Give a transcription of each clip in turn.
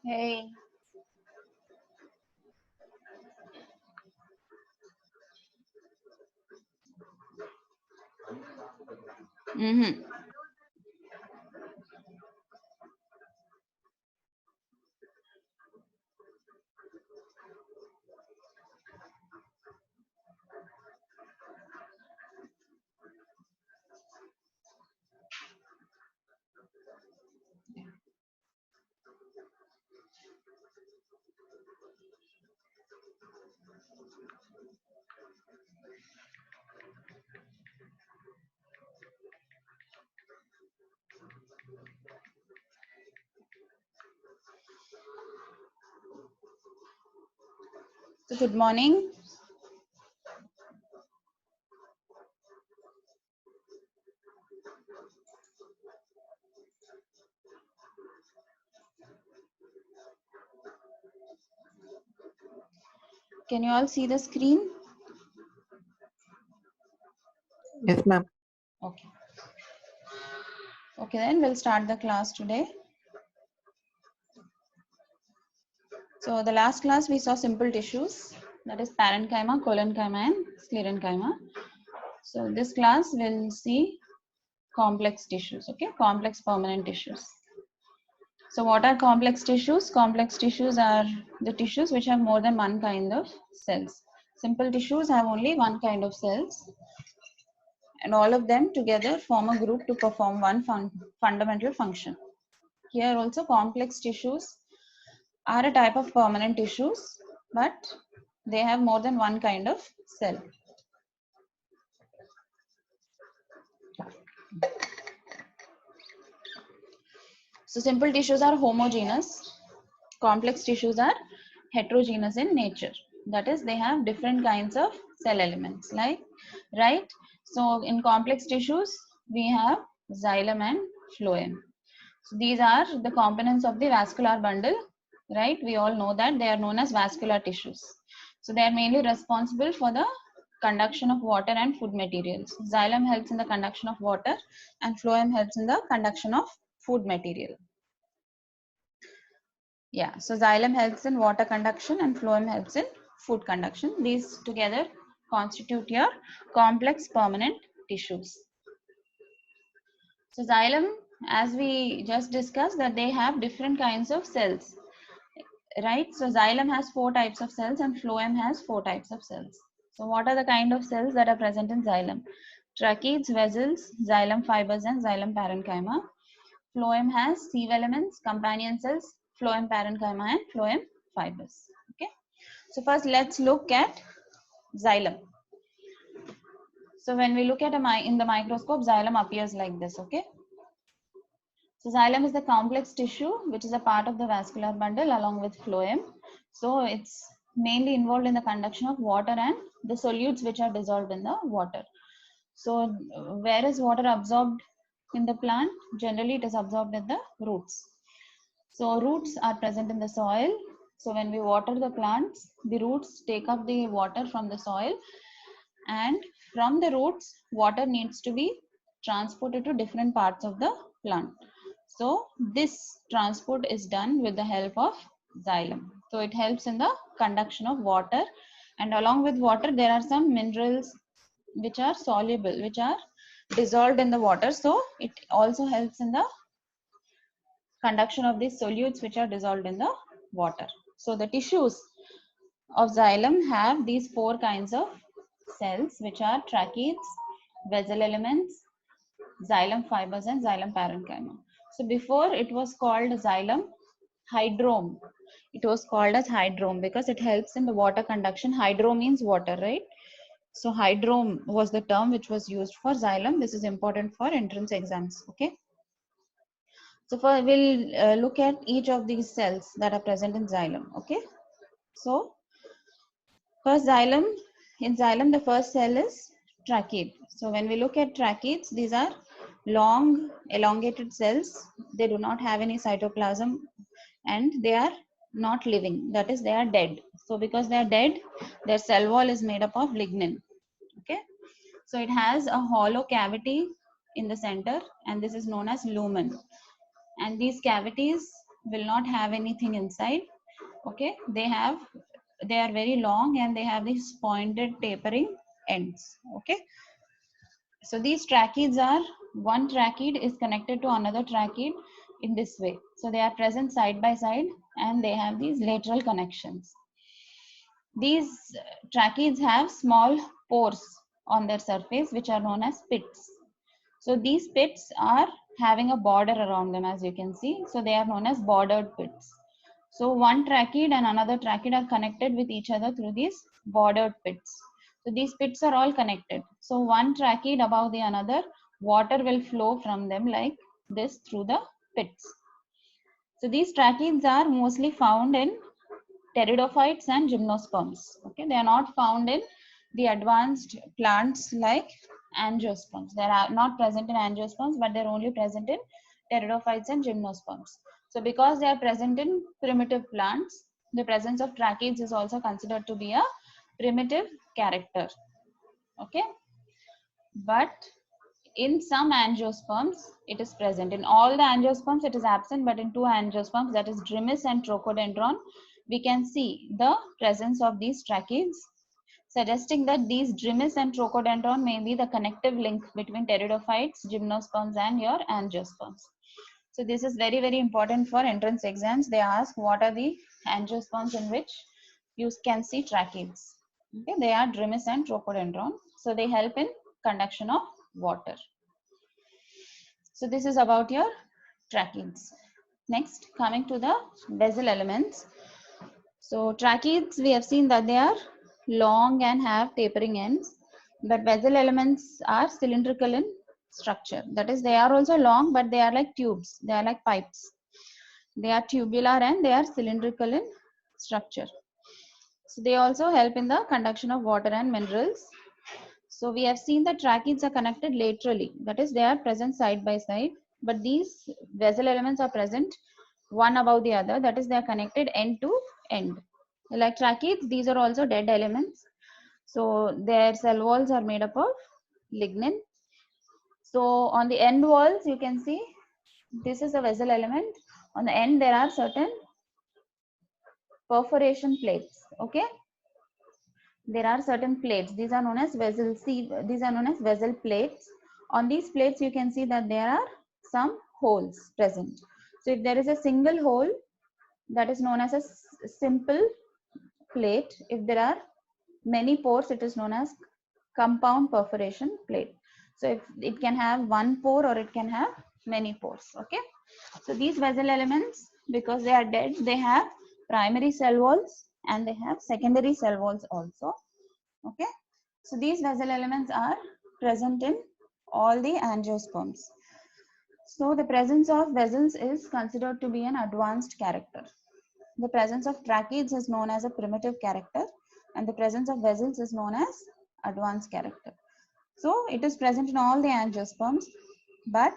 Hey, mm-hmm. So good morning. Can you all see the screen? Yes, ma'am. Okay. Okay, then we'll start the class today. So the last class we saw simple tissues, that is parenchyma, collenchyma, and sclerenchyma. So this class will see complex tissues, okay, complex permanent tissues. So what are complex tissues? Complex tissues are the tissues which have more than one kind of cells. Simple tissues have only one kind of cells, and all of them together form a group to perform one fundamental function. Here also complex tissues are a type of permanent tissues, but they have more than one kind of cell. So simple tissues are homogeneous, complex tissues are heterogeneous in nature. That is, they have different kinds of cell elements, like, right? So in complex tissues, we have xylem and phloem. So these are the components of the vascular bundle, right? We all know that they are known as vascular tissues. So they are mainly responsible for the conduction of water and food materials. Xylem helps in the conduction of water and phloem helps in the conduction of food material. Yeah, so xylem helps in water conduction and phloem helps in food conduction. These together constitute your complex permanent tissues. So xylem, as we just discussed, that they have different kinds of cells, right? So xylem has 4 types of cells and phloem has 4 types of cells. So what are the kind of cells that are present in xylem? Tracheids, vessels, xylem fibers, and xylem parenchyma. Phloem has sieve elements, companion cells, phloem parenchyma, and phloem fibers. Okay. So first, let's look at xylem. So when we look at in the microscope, xylem appears like this. Okay. So xylem is the complex tissue which is a part of the vascular bundle along with phloem. So it's mainly involved in the conduction of water and the solutes which are dissolved in the water. So where is water absorbed in the plant? Generally it is absorbed at the roots. So roots are present in the soil. So when we water the plants, the roots take up the water from the soil, and from the roots, water needs to be transported to different parts of the plant. So this transport is done with the help of xylem. So it helps in the conduction of water, and along with water there are some minerals which are soluble, which are dissolved in the water. So it also helps in the conduction of these solutes which are dissolved in the water. So the tissues of xylem have these 4 kinds of cells which are tracheids, vessel elements, xylem fibers, and xylem parenchyma. So before it was called xylem hydrome. It was called as hydrome because it helps in the water conduction. Hydro means water, right? So hydrome was the term which was used for xylem. This is important for entrance exams. Okay. So we'll look at each of these cells that are present in xylem. Okay. So first xylem, in xylem the first cell is tracheid. So when we look at tracheids, these are long elongated cells. They do not have any cytoplasm and they are not living. That is, they are dead. So because they are dead, their cell wall is made up of lignin. Okay. So it has a hollow cavity in the center, and this is known as lumen. And these cavities will not have anything inside. Okay, they are very long and they have these pointed tapering ends. Okay, so these tracheids are, one tracheid is connected to another tracheid in this way. So they are present side by side and they have these lateral connections. These tracheids have small pores on their surface which are known as pits. So these pits are having a border around them, as you can see. So they are known as bordered pits. So one tracheid and another tracheid are connected with each other through these bordered pits. So these pits are all connected. So one tracheid above the another, water will flow from them like this through the pits. So these tracheids are mostly found in pteridophytes and gymnosperms. Okay, they are not found in the advanced plants like angiosperms. They are not present in angiosperms, but they're only present in pteridophytes and gymnosperms. So because they are present in primitive plants, the presence of tracheids is also considered to be a primitive character. Okay, but in some angiosperms it is present. In all the angiosperms it is absent, but in two angiosperms, that is Drimys and Trochodendron, we can see the presence of these tracheids, suggesting that these Drimys and Trochodendron may be the connective link between pteridophytes, gymnosperms and your angiosperms. So this is very, very important for entrance exams. They ask what are the angiosperms in which you can see tracheids. Okay, they are Drimys and Trochodendron. So they help in conduction of water. So this is about your tracheids. Next, coming to the vessel elements. So tracheids, we have seen that they are long and have tapering ends, but vessel elements are cylindrical in structure. That is, they are also long, but they are like tubes. They are like pipes. They are tubular and they are cylindrical in structure. So they also help in the conduction of water and minerals. So we have seen that tracheids are connected laterally. That is, they are present side by side, but these vessel elements are present one above the other. That is, they are connected end to end. Like tracheids, these are also dead elements. So their cell walls are made up of lignin. So on the end walls, you can see this is a vessel element. On the end, there are certain perforation plates. Okay, there are certain plates. These are known as vessel. See, these are known as vessel plates. On these plates, you can see that there are some holes present. So if there is a single hole, that is known as a simple plate. If there are many pores, it is known as compound perforation plate. So if it can have one pore or it can have many pores. Okay, so these vessel elements, because they are dead, they have primary cell walls and they have secondary cell walls also. Okay, so these vessel elements are present in all the angiosperms. So the presence of vessels is considered to be an advanced character. The presence of tracheids is known as a primitive character, and the presence of vessels is known as advanced character. So it is present in all the angiosperms, but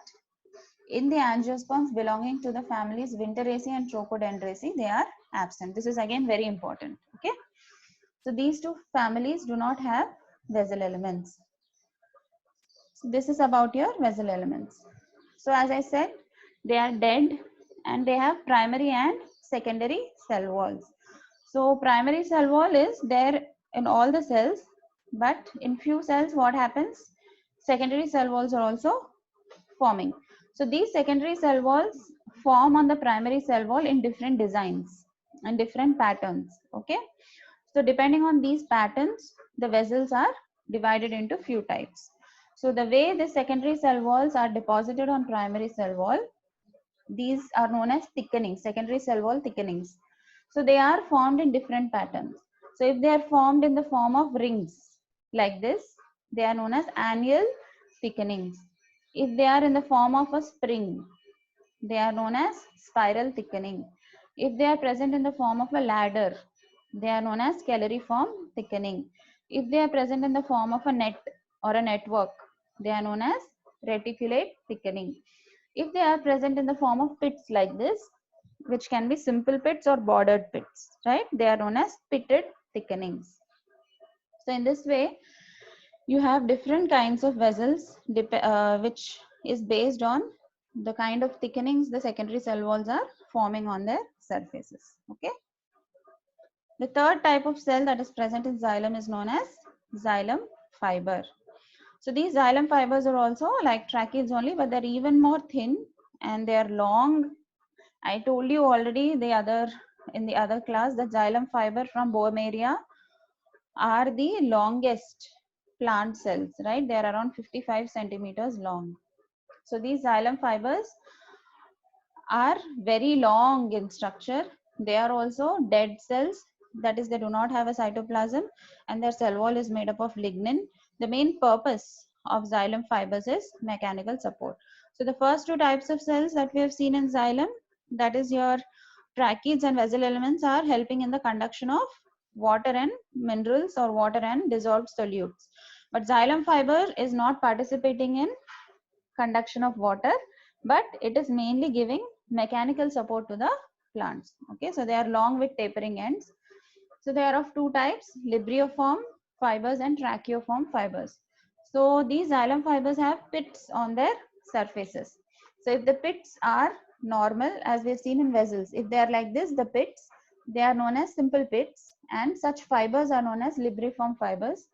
in the angiosperms belonging to the families Winteraceae and Trochodendraceae, they are absent. This is again very important. Okay, so these two families do not have vessel elements. So this is about your vessel elements. So as I said, they are dead and they have primary and secondary cell walls. So primary cell wall is there in all the cells, but in few cells what happens? Secondary cell walls are also forming. So these secondary cell walls form on the primary cell wall in different designs and different patterns. Okay. So depending on these patterns, the vessels are divided into few types. So the way the secondary cell walls are deposited on primary cell wall, these are known as thickenings, secondary cell wall thickenings. So they are formed in different patterns. So if they are formed in the form of rings like this, they are known as annual thickenings. If they are in the form of a spring, they are known as spiral thickening. If they are present in the form of a ladder, they are known as calariform thickening. If they are present in the form of a net or a network, they are known as reticulate thickening. If they are present in the form of pits like this, which can be simple pits or bordered pits, right? They are known as pitted thickenings. So in this way, you have different kinds of vessels which is based on the kind of thickenings the secondary cell walls are forming on their surfaces. Okay. The third type of cell that is present in xylem is known as xylem fiber. So these xylem fibers are also like tracheids only, but they're even more thin and they are long. I told you already in the other class that xylem fiber from Bomarea are the longest plant cells, right? They are around 55 centimeters long. So these xylem fibers are very long in structure. They are also dead cells, that is, they do not have a cytoplasm, and their cell wall is made up of lignin. The main purpose of xylem fibers is mechanical support. So the first two types of cells that we have seen in xylem, that is your tracheids and vessel elements, are helping in the conduction of water and minerals or water and dissolved solutes. But xylem fiber is not participating in conduction of water, but it is mainly giving mechanical support to the plants. Okay, so they are long with tapering ends. So they are of two types, librioform fibers and tracheoform fibers. So these xylem fibers have pits on their surfaces. So if the pits are normal, as we have seen in vessels, if they are like this, the pits, they are known as simple pits, and such fibers are known as libriform fibers.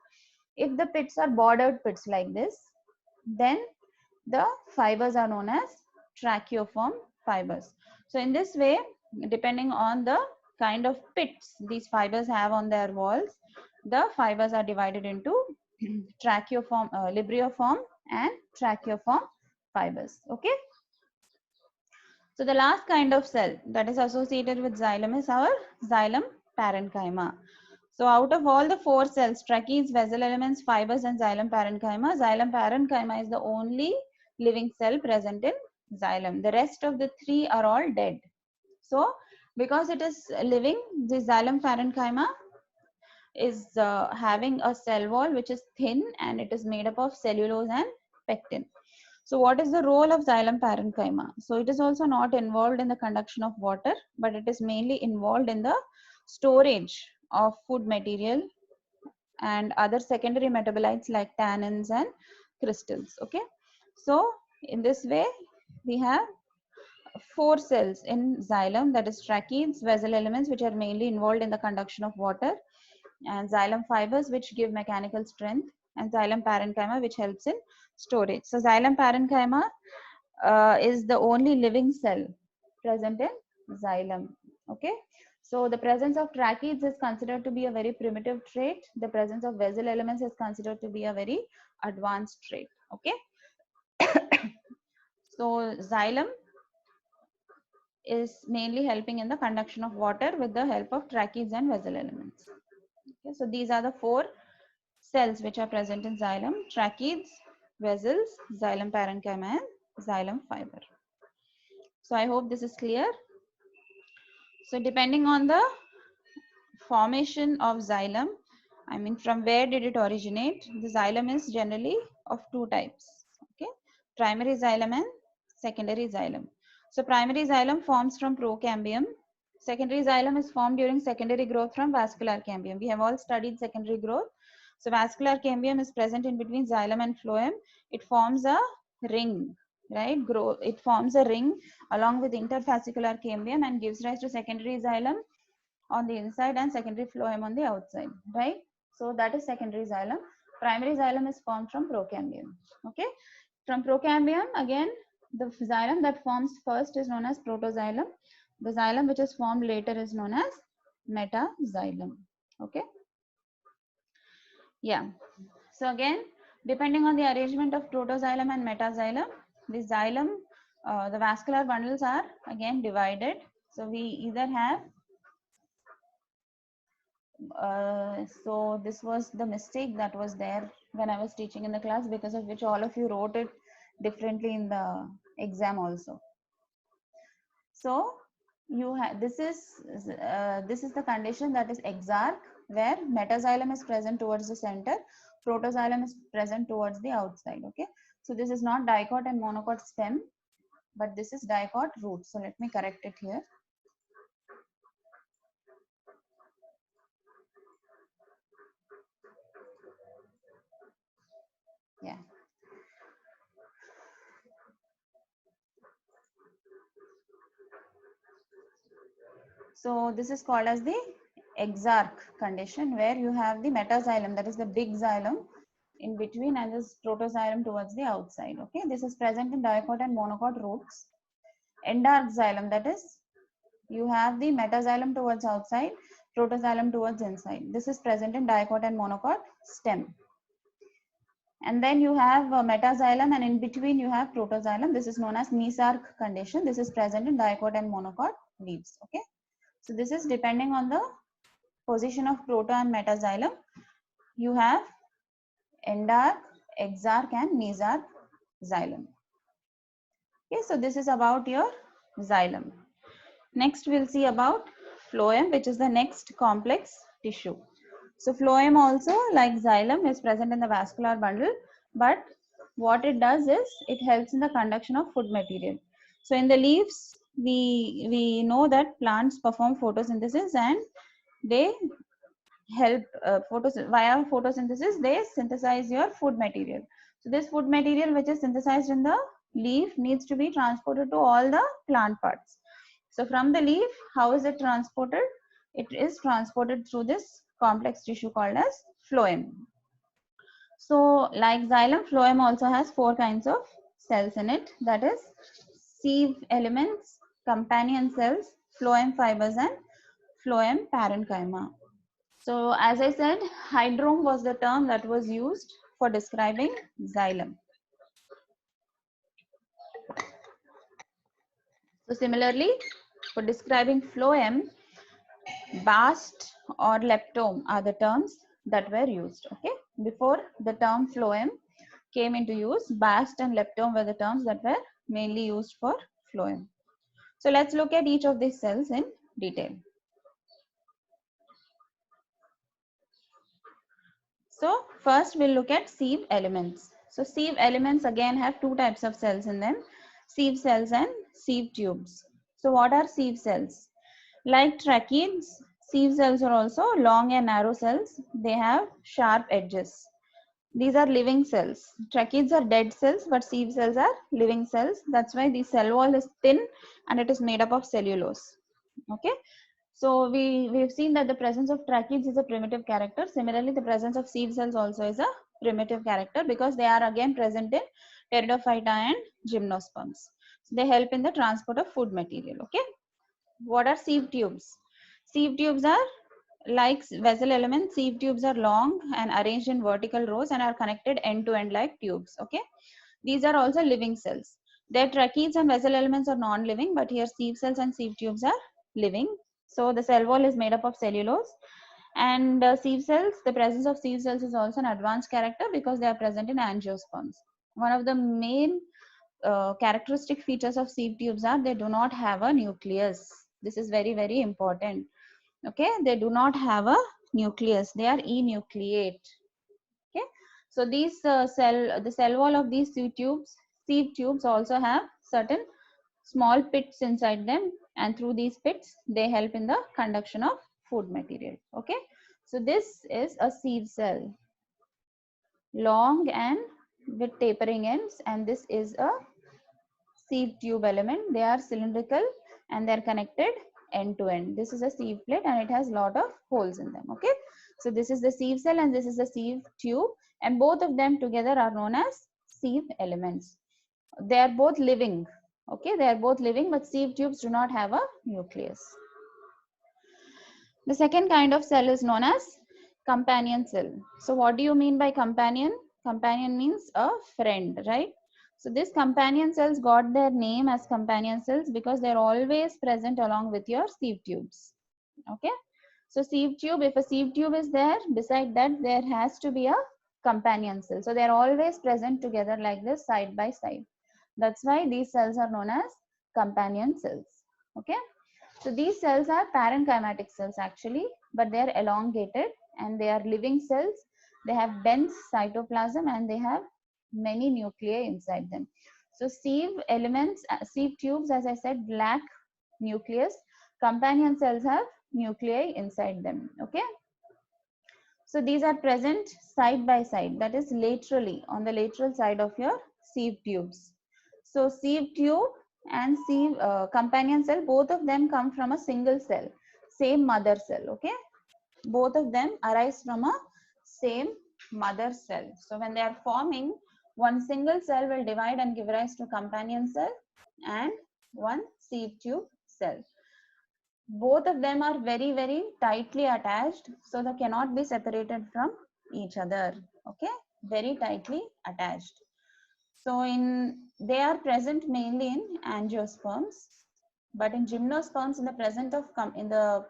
If the pits are bordered pits like this, then the fibers are known as tracheoform fibers. So in this way, depending on the kind of pits these fibers have on their walls, the fibers are divided into tracheoform, librioform and tracheoform fibers. Okay. So the last kind of cell that is associated with xylem is our xylem parenchyma. So out of all the four cells, tracheids, vessel elements, fibers and xylem parenchyma is the only living cell present in xylem. The rest of the three are all dead. So because it is living, the xylem parenchyma is having a cell wall which is thin and it is made up of cellulose and pectin. So what is the role of xylem parenchyma? So it is also not involved in the conduction of water, but it is mainly involved in the storage of food material and other secondary metabolites like tannins and crystals. Okay. So in this way, we have four cells in xylem, that is tracheids, vessel elements, which are mainly involved in the conduction of water, and xylem fibers, which give mechanical strength, and xylem parenchyma, which helps in storage. So xylem parenchyma is the only living cell present in xylem. Okay. So the presence of tracheids is considered to be a very primitive trait. The presence of vessel elements is considered to be a very advanced trait. Okay. So xylem is mainly helping in the conduction of water with the help of tracheids and vessel elements. Okay, so these are the four cells which are present in xylem: tracheids, vessels, xylem parenchyma and xylem fiber. So I hope this is clear. So depending on the formation of xylem, I mean from where did it originate, the xylem is generally of two types. Okay, primary xylem and secondary xylem. So primary xylem forms from procambium. Secondary xylem is formed during secondary growth from vascular cambium. We have all studied secondary growth. So vascular cambium is present in between xylem and phloem. It forms a ring, right? It forms a ring along with interfascicular cambium and gives rise to secondary xylem on the inside and secondary phloem on the outside, right? So that is secondary xylem. Primary xylem is formed from procambium. Okay, from procambium again, the xylem that forms first is known as protoxylem. The xylem which is formed later is known as metaxylem. Okay, yeah. So again, depending on the arrangement of protoxylem and metaxylem, the xylem, the vascular bundles are again divided. So we either have so this was the mistake that was there when I was teaching in the class, because of which all of you wrote it differently in the exam also. So you have this is the condition, that is exarch, where metaxylem is present towards the center, protoxylem is present towards the outside. Okay, so this is not dicot and monocot stem, but this is dicot root. So let me correct it here. Yeah. So this is called as the exarch condition, where you have the metaxylem, that is the big xylem, in between, and this protoxylem towards the outside. Okay, this is present in dicot and monocot roots. Endarch xylem, that is you have the metaxylem towards outside, protoxylem towards inside. This is present in dicot and monocot stem. And then you have metaxylem, and in between you have protoxylem. This is known as mesarch condition. This is present in dicot and monocot leaves. Okay, so this is depending on the position of proto and metaxylem. You have endarch, exarch, and mesarch xylem. Okay, so this is about your xylem. Next, we'll see about phloem, which is the next complex tissue. So phloem also, like xylem, is present in the vascular bundle, but what it does is it helps in the conduction of food material. So in the leaves, we know that plants perform photosynthesis, and they help via photosynthesis, they synthesize your food material. So this food material which is synthesized in the leaf needs to be transported to all the plant parts. So from the leaf, how is it transported? It is transported through this complex tissue called as phloem. So like xylem, phloem also has 4 kinds of cells in it, that is sieve elements, companion cells, phloem fibers, and phloem parenchyma. So as I said, hydrome was the term that was used for describing xylem. So similarly, for describing phloem, bast or leptome are the terms that were used. Okay, before the term phloem came into use, bast and leptome were the terms that were mainly used for phloem. So let's look at each of these cells in detail. So first we'll look at sieve elements. So sieve elements again have 2 types of cells in them, sieve cells and sieve tubes. So what are sieve cells? Like tracheids, sieve cells are also long and narrow cells. They have sharp edges. These are living cells. Tracheids are dead cells, but sieve cells are living cells. That's why the cell wall is thin and it is made up of cellulose. Okay. So we've seen that the presence of tracheids is a primitive character. Similarly, the presence of sieve cells also is a primitive character because they are again present in pteridophyta and gymnosperms. So they help in the transport of food material. Okay. What are sieve tubes? Sieve tubes are like vessel elements. Sieve tubes are long and arranged in vertical rows and are connected end to end like tubes. Okay. These are also living cells. Their tracheids and vessel elements are non-living, but here sieve cells and sieve tubes are living. So the cell wall is made up of cellulose, and sieve cells, the presence of sieve cells is also an advanced character because they are present in angiosperms. One of the main characteristic features of sieve tubes are they do not have a nucleus. This is very, very important. Okay, they do not have a nucleus. They are enucleate. Okay, so these the cell wall of these sieve tubes also have certain small pits inside them, and through these pits they help in the conduction of food material. Okay, so this is a sieve cell, long and with tapering ends, and this is a sieve tube element. They are cylindrical and they are connected end to end. This is a sieve plate and it has lot of holes in them. Okay, so this is the sieve cell and this is the sieve tube, and both of them together are known as sieve elements. They are both living. Okay, they are both living, but sieve tubes do not have a nucleus. The second kind of cell is known as companion cell. So what do you mean by companion? Companion means a friend, right? So these companion cells got their name as companion cells because they're always present along with your sieve tubes. Okay, so sieve tube, if a sieve tube is there, beside that there has to be a companion cell. So they're always present together like this, side by side. That's why these cells are known as companion cells. Okay, so these cells are parenchymatic cells actually, but they are elongated and they are living cells. They have dense cytoplasm and they have many nuclei inside them. So sieve elements, sieve tubes, as I said, lack nucleus. Companion cells have nuclei inside them. Okay, so these are present side by side, that is laterally, on the lateral side of your sieve tubes. So sieve tube and companion cell, both of them come from a single cell, same mother cell. Okay, both of them arise from a same mother cell. So when they are forming, one single cell will divide and give rise to companion cell and one sieve tube cell. Both of them are very tightly attached, so they cannot be separated from each other. Okay, very tightly attached. So they are present mainly in angiosperms, but in gymnosperms, in the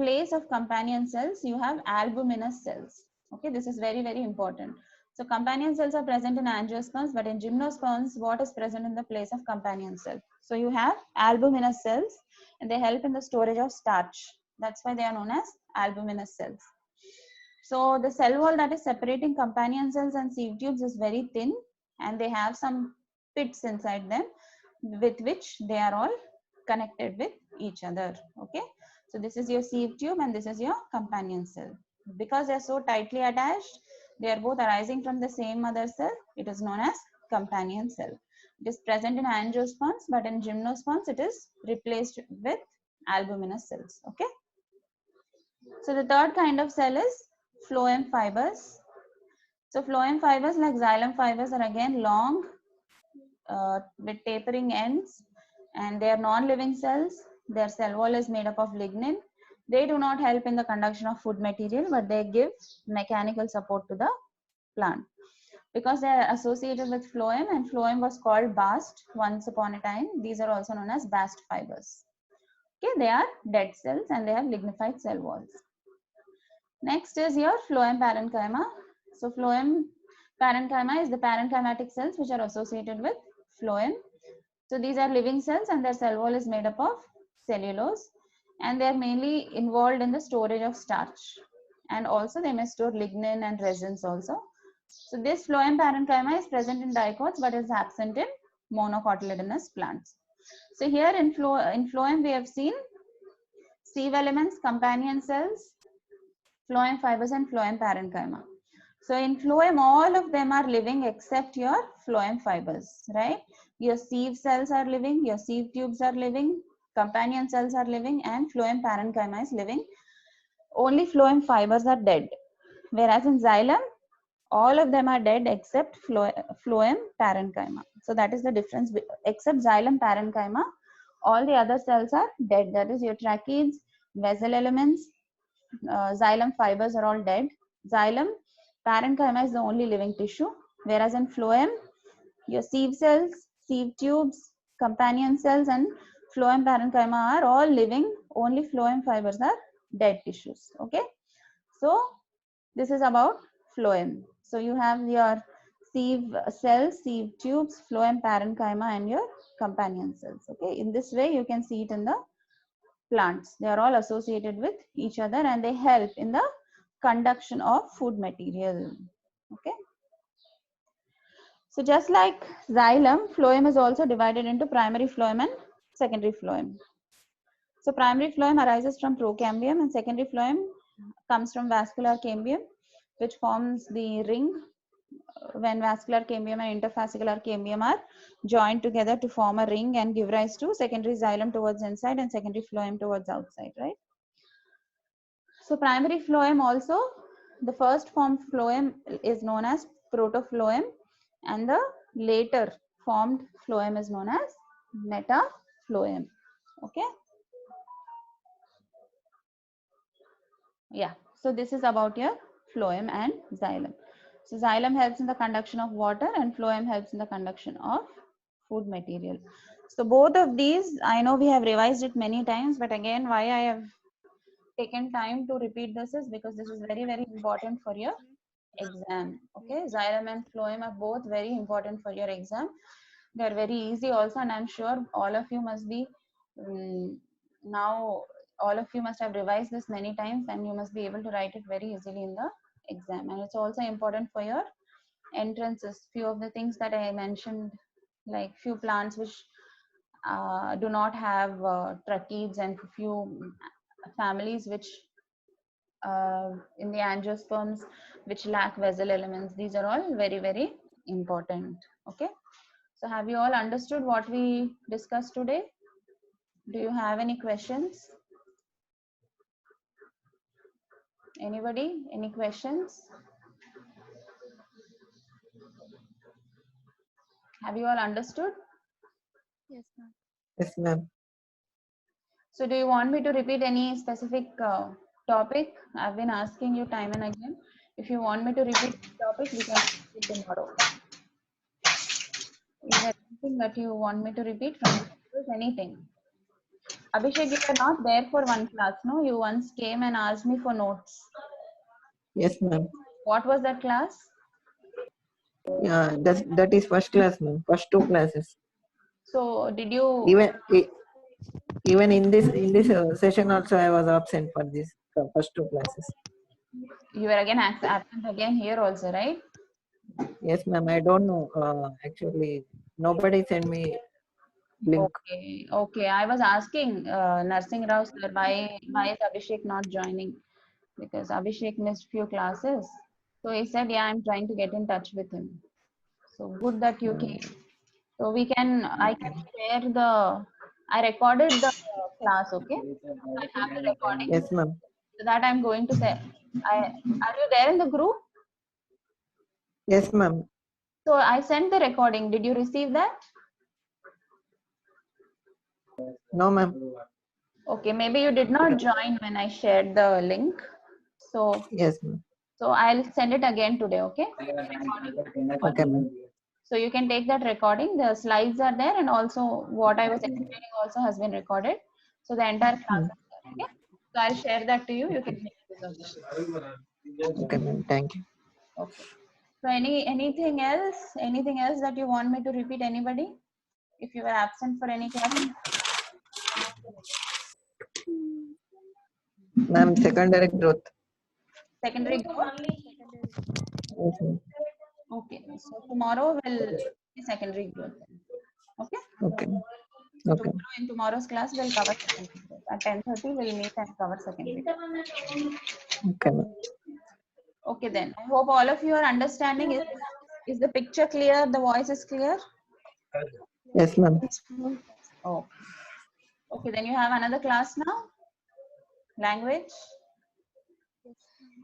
place of companion cells, you have albuminous cells. Okay, this is very important. So companion cells are present in angiosperms, but in gymnosperms, what is present in the place of companion cell? So you have albuminous cells, and they help in the storage of starch. That's why they are known as albuminous cells. So the cell wall that is separating companion cells and sieve tubes is very thin, and they have some pits inside them with which they are all connected with each other. Okay, so this is your sieve tube and this is your companion cell. Because they are so tightly attached, they are both arising from the same mother cell. It is known as companion cell. It is present in angiosperms, but in gymnosperms it is replaced with albuminous cells. Okay, so the third kind of cell is phloem fibers. So phloem fibers, like xylem fibers, are again long with tapering ends, and they are non-living cells. Their cell wall is made up of lignin. They do not help in the conduction of food material, but they give mechanical support to the plant. Because they are associated with phloem, and phloem was called bast once upon a time, these are also known as bast fibers. Okay, they are dead cells and they have lignified cell walls. Next is your phloem parenchyma. So phloem parenchyma is the parenchymatic cells which are associated with phloem. So these are living cells and their cell wall is made up of cellulose, and they are mainly involved in the storage of starch, and also they may store lignin and resins also. So this phloem parenchyma is present in dicots but is absent in monocotyledonous plants. So here in phloem we have seen sieve elements, companion cells, phloem fibers and phloem parenchyma. So in phloem, all of them are living except your phloem fibers, right? Your sieve cells are living, your sieve tubes are living, companion cells are living, and phloem parenchyma is living. Only phloem fibers are dead. Whereas in xylem, all of them are dead except phloem parenchyma. So that is the difference. Except xylem parenchyma, all the other cells are dead. That is your tracheids, vessel elements, xylem fibers are all dead. Xylem parenchyma is the only living tissue, whereas in phloem, your sieve cells, sieve tubes, companion cells, and phloem parenchyma are all living. Only phloem fibers are dead tissues. Okay, so this is about phloem. So you have your sieve cells, sieve tubes, phloem parenchyma, and your companion cells. Okay, in this way you can see it in the plants. They are all associated with each other and they help in the conduction of food material. Okay. So just like xylem, phloem is also divided into primary phloem and secondary phloem. So primary phloem arises from procambium and secondary phloem comes from vascular cambium, which forms the ring when vascular cambium and interfascicular cambium are joined together to form a ring and give rise to secondary xylem towards inside and secondary phloem towards outside, right? So primary phloem also, the first formed phloem is known as protophlloem and the later formed phloem is known as metaphloem. Okay. Yeah. So this is about your phloem and xylem. So xylem helps in the conduction of water and phloem helps in the conduction of food material. So both of these, I know we have revised it many times, but again, why I have taken time to repeat this is because this is very important for your exam. Okay, xylem and phloem are both very important for your exam. They are very easy also, and I'm sure all of you must be now all of you must have revised this many times and you must be able to write it very easily in the exam. And it's also important for your entrances. Few of the things that I mentioned, like few plants which do not have tracheids, and few families which in the angiosperms which lack vessel elements. These are all very important. Okay, So have you all understood what we discussed today? Do you have any questions? Anybody? Any questions? Have you all understood? Yes, ma'am. Yes, ma'am. So do you want me to repeat any specific topic? I've been asking you time and again. If you want me to repeat the topic, we can repeat tomorrow. Is there anything that you want me to repeat from the syllabus? Anything? Abhishek, you were not there for one class, no? You once came and asked me for notes. Yes, ma'am. What was that class? Yeah, that is first class, ma'am. First two classes. So did you? Even in this session also, I was absent for this first two classes. You were again absent again here also, right? Yes, ma'am. I don't know. Actually, nobody sent me link. Okay. I was asking Narsingh Rao sir, why is Abhishek not joining? Because Abhishek missed few classes. So he said, yeah, I'm trying to get in touch with him. So good that you came. So I can share I recorded the class, okay? I have the recording. Yes, ma'am. So that I'm going to say. Are you there in the group? Yes, ma'am. So I sent the recording. Did you receive that? No, ma'am. Okay, maybe you did not join when I shared the link. So Yes, ma'am. I'll send it again today, okay? Okay, ma'am. So you can take that recording. The slides are there, and also what I was explaining also has been recorded. So the entire class is there, okay? So I'll share that to you. You can make use of that. Okay, ma'am. Thank you. Okay. So anything else? Anything else that you want me to repeat? Anybody? If you were absent for any class, Ma'am, secondary growth. secondary growth. Yes, ma'am. Okay. So tomorrow will be secondary growth. Okay. Okay. So Okay. tomorrow in tomorrow's class we'll cover secondary growth. At 10:30 we'll meet and cover secondary growth. Okay, ma'am. Okay then. I hope all of you are understanding. Is the picture clear? The voice is clear? Yes, ma'am. Oh. Okay, then you have another class now? Language?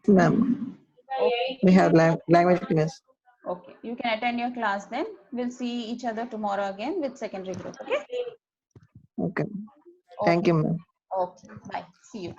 Ma'am. Okay. We have language class. Okay. You can attend your class then. We'll see each other tomorrow again with secondary group. Okay? Okay. Thank you, ma'am. Okay. Bye. See you.